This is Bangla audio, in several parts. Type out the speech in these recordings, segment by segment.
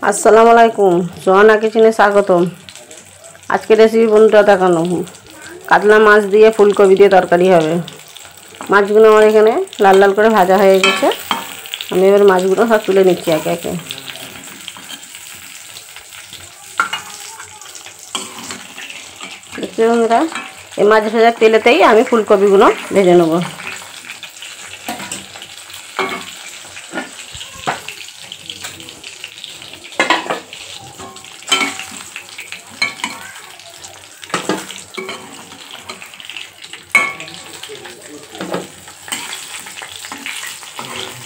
আসসালামু আলাইকুম, সোহানা কিচেনে স্বাগতম। আজকে রেসিপি বন্ধুরা দেখানো কাতলা মাছ দিয়ে ফুলকপি দিয়ে তরকারি হবে। মাছগুলো আমার এখানে লাল লাল করে ভাজা হয়ে গেছে। আমি এবার মাছগুলো সব তুলে নিচ্ছি একে একে। দেখছি বন্ধুরা, এই মাছ ভাজার তেলেতেই আমি ফুলকপিগুলো ভেজে নেব।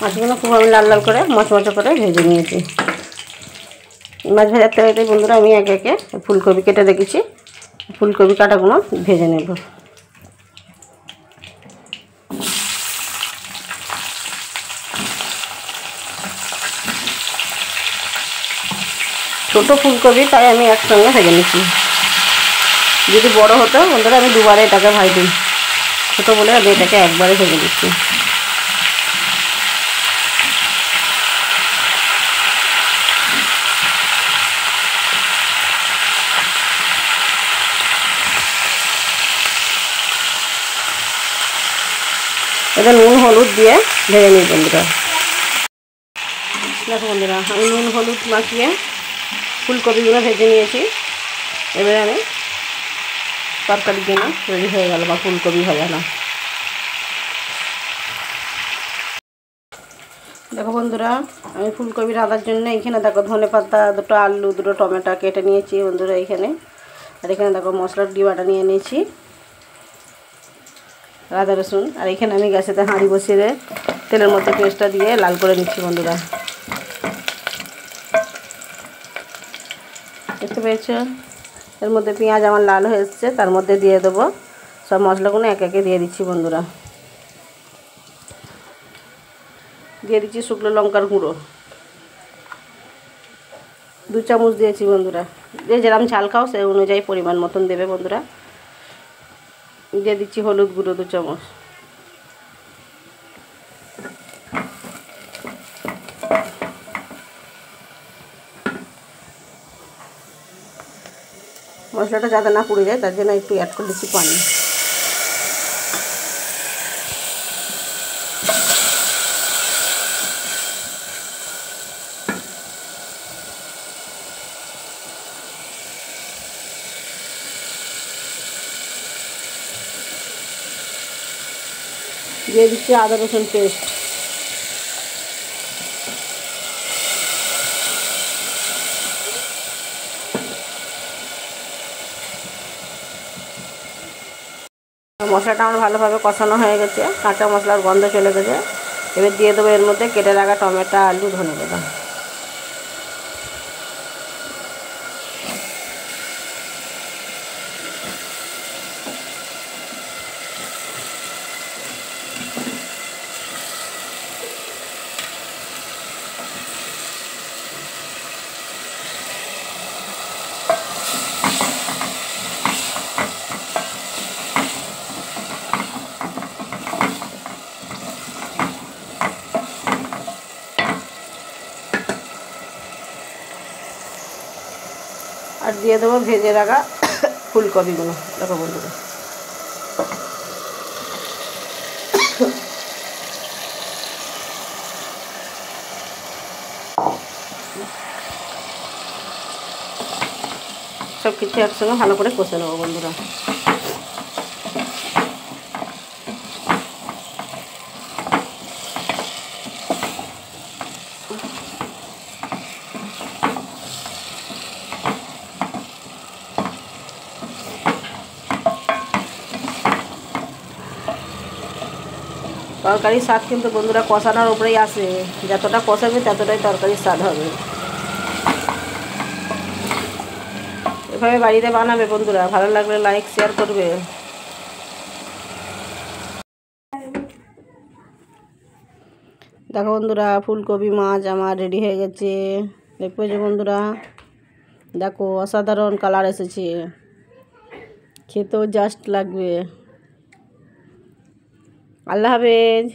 মাছগুলো খুব আমি লাল লাল করে মচমচে করে ভেজে নিয়েছি। মাছ ভাজার তেলেতে বন্ধুরা আমি একে একে ফুলকপি কেটে রেখেছি, ফুলকপি কাটাগুলো ভেজে নেব। ছোটো ফুলকপি তাই আমি একসঙ্গে ভেজে নিচ্ছি। যদি বড় হতো বন্ধুরা আমি দুবারে এটাকে ভাজি, ছোটো বলে আমি এটাকে একবারে ভেজে দিচ্ছি। এটা নুন হলুদ দিয়ে ভেজে নিই বন্ধুরা। দেখো বন্ধুরা, আমি নুন হলুদ মাখিয়ে ফুলকপিগুলো ভেজে নিয়েছি। এবারে আমি তরকারির জন্য রেডি হয়ে গেল, বা ফুলকপি ভাজানো। দেখো বন্ধুরা, আমি ফুলকপি রাঁধার জন্য এখানে দেখো ধনে পাতা, দুটো আলু, দুটো টমেটো কেটে নিয়েছি বন্ধুরা এইখানে। আর এখানে দেখো মশলার ডিবাটা নিয়ে নিয়েছি, আদা রসুন। আর এখানে আমি গ্যাসেতে হাঁড়ি বসিয়ে তেলের মধ্যে পেঁয়াজটা দিয়ে লাল করে নিচ্ছি বন্ধুরা। দেখতে পেয়েছো, এর মধ্যে পেঁয়াজ আমার লাল হয়ে এসছে। তার মধ্যে দিয়ে দেবো সব মশলাগুলো একে একে দিয়ে দিচ্ছি বন্ধুরা। দিয়ে দিচ্ছি শুকনো লঙ্কার গুঁড়ো 2 চামচ দিয়েছি বন্ধুরা। যে যেরকম ঝাল খাও সেই অনুযায়ী পরিমাণ মতন দেবে বন্ধুরা। দিয়ে দিচ্ছি হলুদ গুঁড়ো 2 চামচ। মশলাটা যাতে না পুড়ে যায় তার জন্য একটু অ্যাড করে দিচ্ছি পানি। দিয়ে দিচ্ছি আদা রসুন পেস্ট। মশলাটা আমার ভালোভাবে কষানো হয়ে গেছে, কাঁচা মশলার গন্ধ চলে গেছে। এবার দিয়ে দেবো এর মধ্যে কেটে রাখা টমেটো, আলু, ধনেপাতা। আর দিয়ে দেবো ভেজে রাখা ফুলকপিগুলো। দেখো বন্ধুরা, সব কিছু একসঙ্গে ভালো করে কষে নেবো বন্ধুরা। তরকারির স্বাদ কিন্তু বন্ধুরা কষানোর উপরেই আসে। যতটা কষাবে ততটাই তরকারির স্বাদ হবে। এভাবে বাড়িতে বানাবে বন্ধুরা, ভালো লাগলে লাইক শেয়ার করবে। দেখো বন্ধুরা, ফুলকপি মাছ আমার রেডি হয়ে গেছে। দেখবে যে বন্ধুরা, দেখো অসাধারণ কালার এসেছে, খেতেও জাস্ট লাগবে। আল্লাহ হাফেজ।